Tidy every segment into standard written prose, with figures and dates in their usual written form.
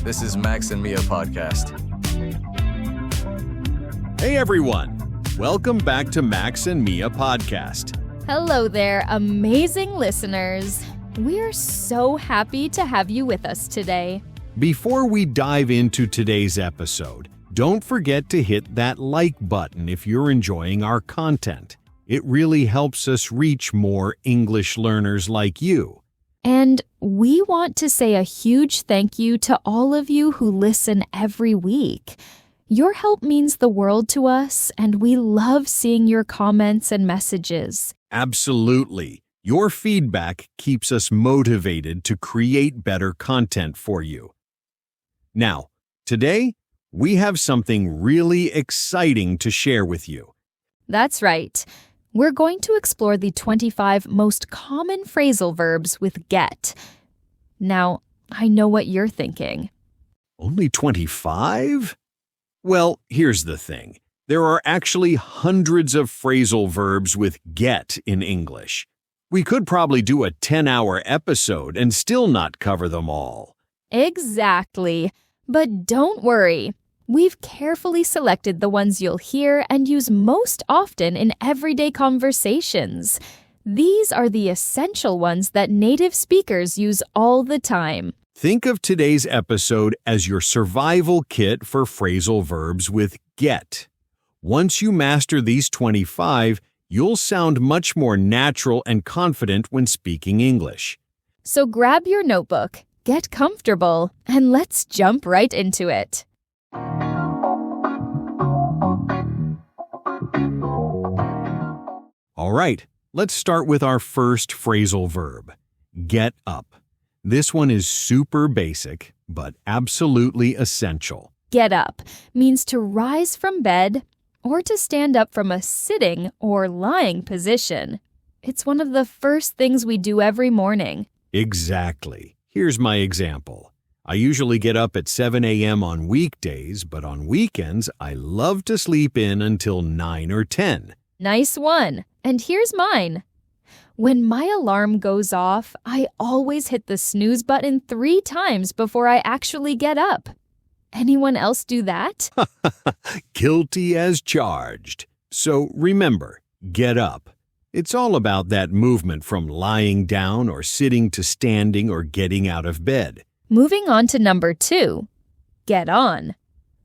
This is Max and Mia podcast. Hey everyone, welcome back to Max and Mia podcast. Hello there, amazing listeners. We're so happy to have you with us today. Before we dive into today's episode, don't forget to hit that like button if you're enjoying our content. It really helps us reach more English learners like you. And we want to say a huge thank you to all of you who listen every week. Your help means the world to us, and we love seeing your comments and messages. Absolutely. Your feedback keeps us motivated to create better content for you. Now, today, we have something really exciting to share with you. That's right. We're going to explore the 25 most common phrasal verbs with get. Now, I know what you're thinking. Only 25? Well, here's the thing. There are actually hundreds of phrasal verbs with get in English. We could probably do a 10-hour episode and still not cover them all. Exactly. But don't worry. We've carefully selected the ones you'll hear and use most often in everyday conversations. These are the essential ones that native speakers use all the time. Think of today's episode as your survival kit for phrasal verbs with get. Once you master these 25, you'll sound much more natural and confident when speaking English. So grab your notebook, get comfortable, and let's jump right into it. All right, let's start with our first phrasal verb, get up. This one is super basic, but absolutely essential. Get up means to rise from bed or to stand up from a sitting or lying position. It's one of the first things we do every morning. Exactly. Here's my example. I usually get up at 7 a.m. on weekdays, but on weekends, I love to sleep in until 9 or 10. Nice one. And here's mine. When my alarm goes off, I always hit the snooze button 3 times before I actually get up. Anyone else do that? Guilty as charged. So remember, get up. It's all about that movement from lying down or sitting to standing or getting out of bed. Moving on to number 2, get on.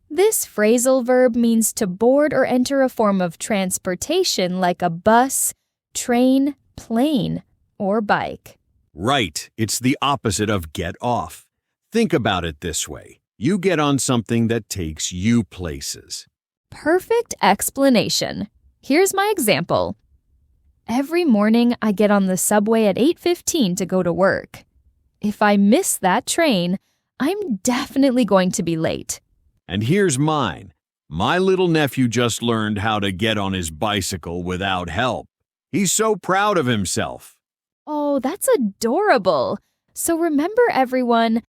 This phrasal verb means to board or enter a form of transportation like a bus, train, plane, or bike. Right, it's the opposite of get off. Think about it this way. You get on something that takes you places. Perfect explanation. Here's my example. Every morning I get on the subway at 8:15 to go to work. If I miss that train, I'm definitely going to be late. And here's mine. My little nephew just learned how to get on his bicycle without help. He's so proud of himself. Oh, that's adorable. So remember, everyone,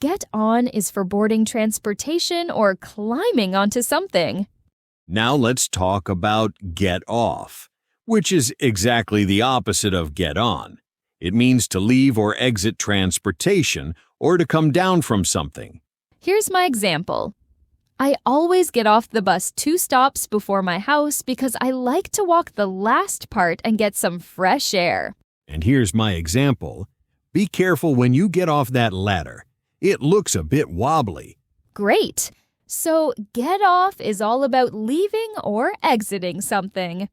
get on is for boarding transportation or climbing onto something. Now let's talk about get off, which is exactly the opposite of get on. It means to leave or exit transportation or to come down from something. Here's my example. I always get off the bus 2 stops before my house because I like to walk the last part and get some fresh air. And here's my example. Be careful when you get off that ladder. It looks a bit wobbly. Great. So get off is all about leaving or exiting something.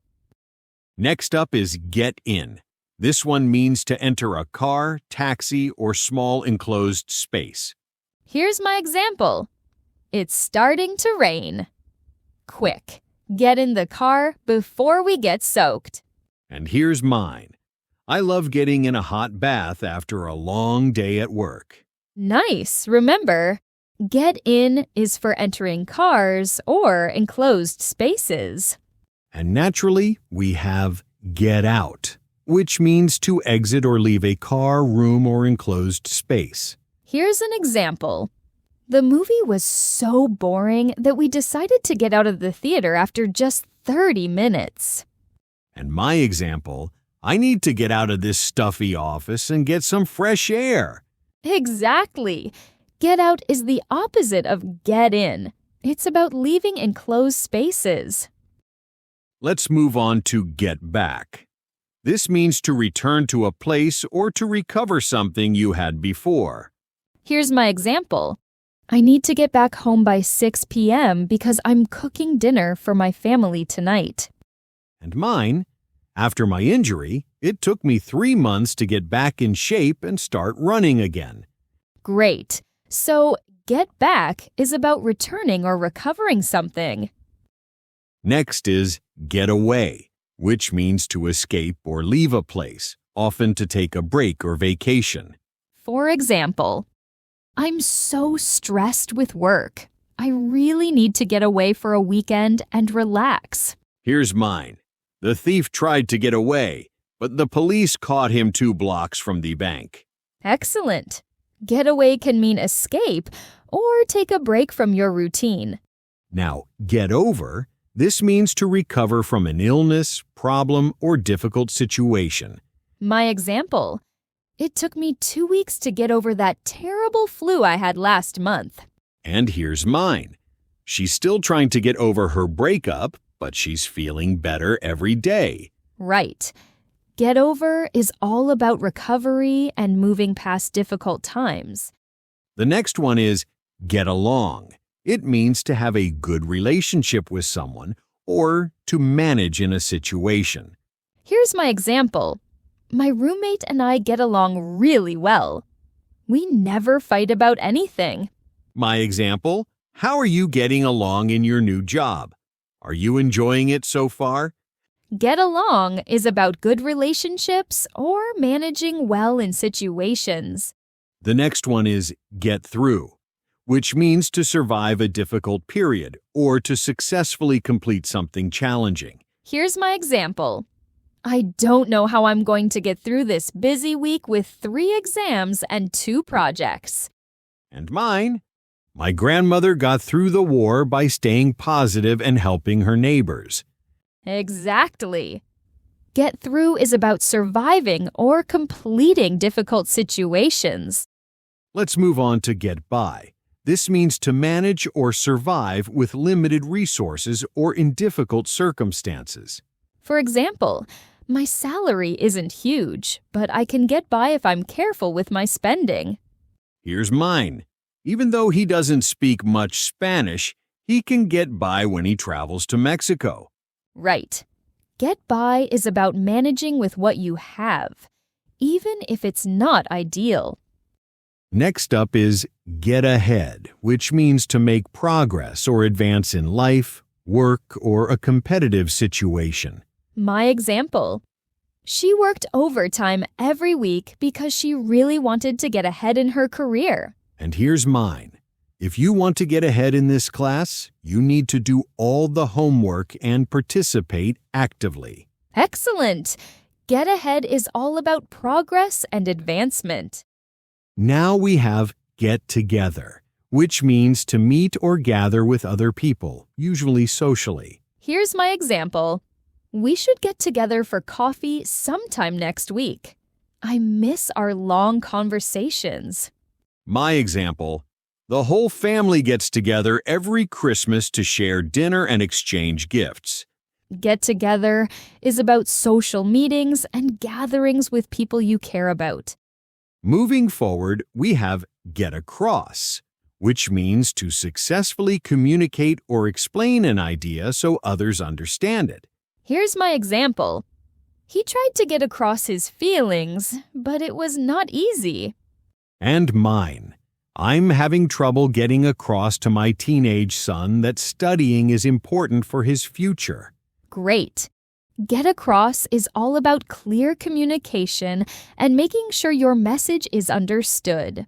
Next up is get in. This one means to enter a car, taxi, or small enclosed space. Here's my example. It's starting to rain. Quick, get in the car before we get soaked. And here's mine. I love getting in a hot bath after a long day at work. Nice. Remember, get in is for entering cars or enclosed spaces. And naturally, we have get out, which means to exit or leave a car, room, or enclosed space. Here's an example. The movie was so boring that we decided to get out of the theater after just 30 minutes. And my example, I need to get out of this stuffy office and get some fresh air. Exactly. Get out is the opposite of get in. It's about leaving enclosed spaces. Let's move on to get back. This means to return to a place or to recover something you had before. Here's my example. I need to get back home by 6 p.m. because I'm cooking dinner for my family tonight. And mine, after my injury, it took me 3 months to get back in shape and start running again. Great. So, get back is about returning or recovering something. Next is get away, which means to escape or leave a place, often to take a break or vacation. For example, I'm so stressed with work. I really need to get away for a weekend and relax. Here's mine. The thief tried to get away, but the police caught him 2 blocks from the bank. Excellent. Get away can mean escape or take a break from your routine. Now, get over, this means to recover from an illness, problem, or difficult situation. My example. It took me 2 weeks to get over that terrible flu I had last month. And here's mine. She's still trying to get over her breakup, but she's feeling better every day. Right. Get over is all about recovery and moving past difficult times. The next one is get along. It means to have a good relationship with someone or to manage in a situation. Here's my example. My roommate and I get along really well. We never fight about anything. My example, how are you getting along in your new job? Are you enjoying it so far? Get along is about good relationships or managing well in situations. The next one is get through, which means to survive a difficult period or to successfully complete something challenging. Here's my example. I don't know how I'm going to get through this busy week with 3 exams and 2 projects. And mine? My grandmother got through the war by staying positive and helping her neighbors. Exactly. Get through is about surviving or completing difficult situations. Let's move on to get by. This means to manage or survive with limited resources or in difficult circumstances. For example, my salary isn't huge, but I can get by if I'm careful with my spending. Here's mine. Even though he doesn't speak much Spanish, he can get by when he travels to Mexico. Right. Get by is about managing with what you have, even if it's not ideal. Next up is get ahead, which means to make progress or advance in life, work, or a competitive situation. My example. She worked overtime every week because she really wanted to get ahead in her career. And here's mine. If you want to get ahead in this class, you need to do all the homework and participate actively. Excellent! Get ahead is all about progress and advancement. Now we have get together, which means to meet or gather with other people, usually socially. Here's my example. We should get together for coffee sometime next week. I miss our long conversations. My example, the whole family gets together every Christmas to share dinner and exchange gifts. Get together is about social meetings and gatherings with people you care about. Moving forward, we have get across, which means to successfully communicate or explain an idea so others understand it. Here's my example. He tried to get across his feelings, but it was not easy. And mine. I'm having trouble getting across to my teenage son that studying is important for his future. Great. Get across is all about clear communication and making sure your message is understood.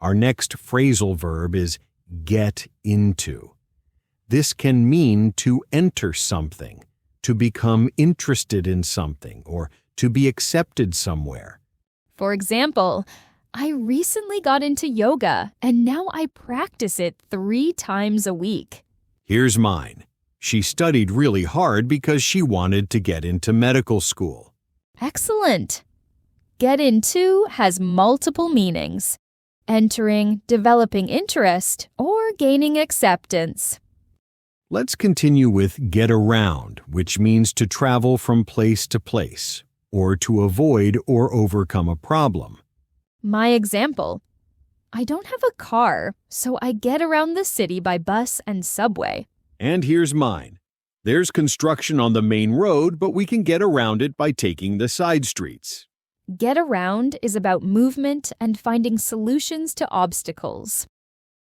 Our next phrasal verb is get into. This can mean to enter something, to become interested in something, or to be accepted somewhere. For example, I recently got into yoga and now I practice it 3 times a week. Here's mine. She studied really hard because she wanted to get into medical school. Excellent. Get into has multiple meanings. entering, developing interest, or gaining acceptance. Let's continue with get around, which means to travel from place to place, or to avoid or overcome a problem. My example: I don't have a car, so I get around the city by bus and subway. And here's mine. There's construction on the main road, but we can get around it by taking the side streets. Get around is about movement and finding solutions to obstacles.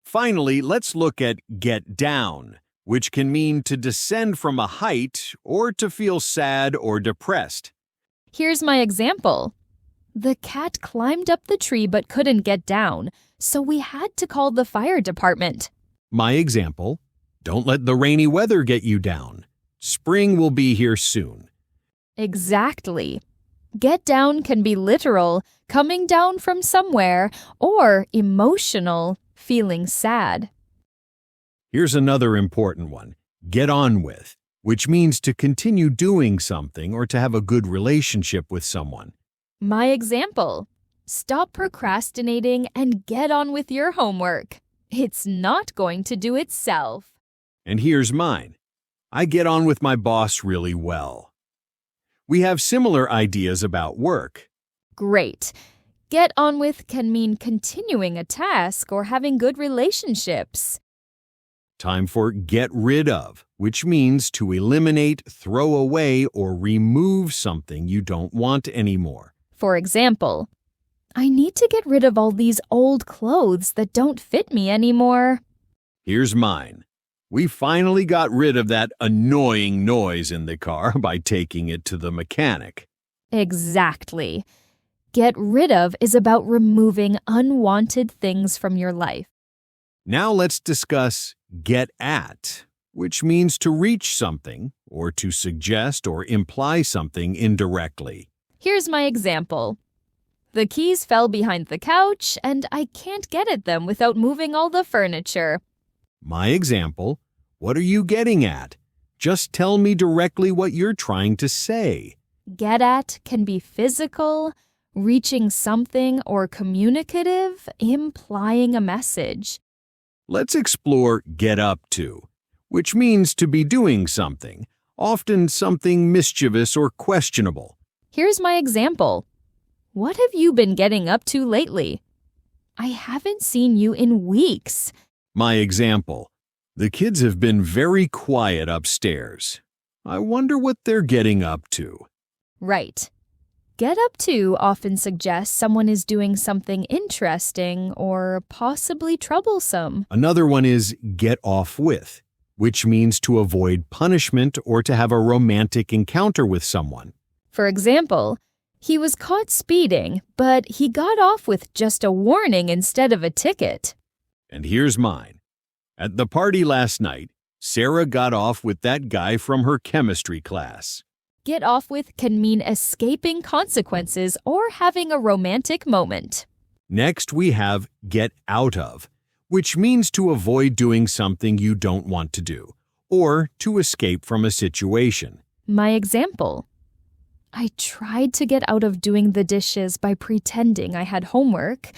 Finally, let's look at get down, which can mean to descend from a height or to feel sad or depressed. Here's my example. The cat climbed up the tree but couldn't get down, so we had to call the fire department. My example: don't let the rainy weather get you down. Spring will be here soon. Exactly. Get down can be literal, coming down from somewhere, or emotional, feeling sad. Here's another important one: get on with, which means to continue doing something or to have a good relationship with someone. My example: stop procrastinating and get on with your homework. It's not going to do itself. And here's mine: I get on with my boss really well. We have similar ideas about work. Great. Get on with can mean continuing a task or having good relationships. Time for get rid of, which means to eliminate, throw away, or remove something you don't want anymore. For example, I need to get rid of all these old clothes that don't fit me anymore. Here's mine: we finally got rid of that annoying noise in the car by taking it to the mechanic. Exactly. Get rid of is about removing unwanted things from your life. Now let's discuss get at, which means to reach something or to suggest or imply something indirectly. Here's my example. The keys fell behind the couch, and I can't get at them without moving all the furniture. My example: what are you getting at? Just tell me directly what you're trying to say. Get at can be physical, reaching something, or communicative, implying a message. Let's explore get up to, which means to be doing something, often something mischievous or questionable. Here's my example. What have you been getting up to lately? I haven't seen you in weeks. My example: the kids have been very quiet upstairs. I wonder what they're getting up to. Right. Get up to often suggests someone is doing something interesting or possibly troublesome. Another one is get off with, which means to avoid punishment or to have a romantic encounter with someone. For example, he was caught speeding, but he got off with just a warning instead of a ticket. And here's mine: at the party last night, Sarah got off with that guy from her chemistry class. Get off with can mean escaping consequences or having a romantic moment. Next, we have get out of, which means to avoid doing something you don't want to do, or to escape from a situation. My example: I tried to get out of doing the dishes by pretending I had homework,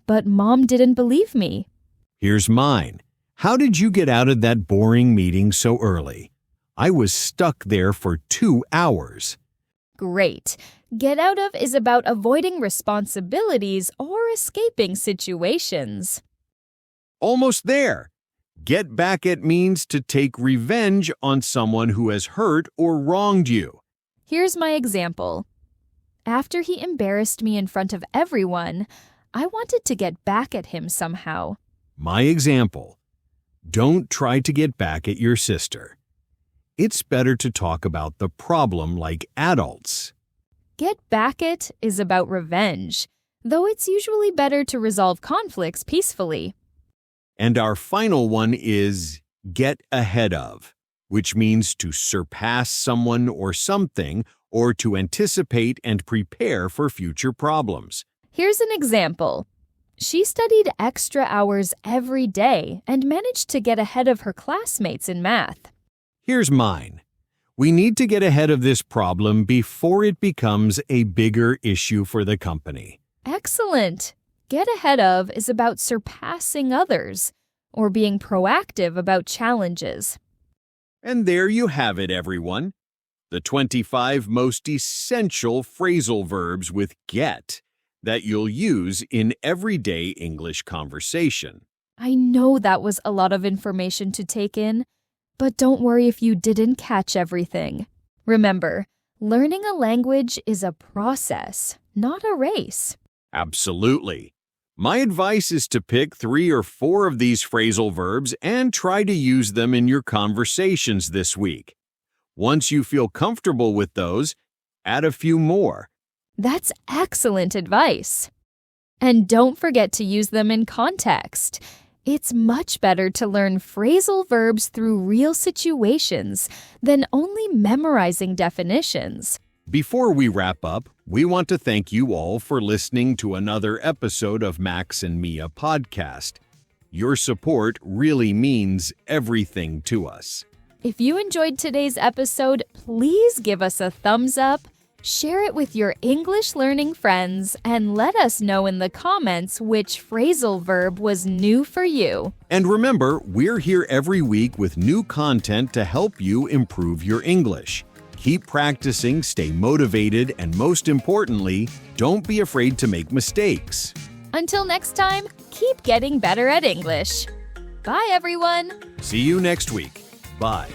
but Mom didn't believe me. Here's mine: how did you get out of that boring meeting so early? I was stuck there for 2 hours. Great. Get out of is about avoiding responsibilities or escaping situations. Almost there. Get back at means to take revenge on someone who has hurt or wronged you. Here's my example. After he embarrassed me in front of everyone, I wanted to get back at him somehow. My example: don't try to get back at your sister. It's better to talk about the problem like adults. Get back at is about revenge, though it's usually better to resolve conflicts peacefully. And our final one is get ahead of, which means to surpass someone or something or to anticipate and prepare for future problems. Here's an example. She studied extra hours every day and managed to get ahead of her classmates in math. Here's mine: we need to get ahead of this problem before it becomes a bigger issue for the company. Excellent. get ahead of is about surpassing others or being proactive about challenges. And there you have it, everyone. The 25 most essential phrasal verbs with get that you'll use in everyday English conversation. I know that was a lot of information to take in, but don't worry if you didn't catch everything. Remember, learning a language is a process, not a race. Absolutely. My advice is to pick 3 or 4 of these phrasal verbs and try to use them in your conversations this week. Once you feel comfortable with those, add a few more. That's excellent advice. And don't forget to use them in context. It's much better to learn phrasal verbs through real situations than only memorizing definitions. Before we wrap up, we want to thank you all for listening to another episode of Max and Mia podcast. Your support really means everything to us. If you enjoyed today's episode, please give us a thumbs up, share it with your English learning friends, and let us know in the comments which phrasal verb was new for you. And remember, we're here every week with new content to help you improve your English. Keep practicing, stay motivated, and most importantly, don't be afraid to make mistakes. Until next time, keep getting better at English. Bye, everyone. See you next week. Bye.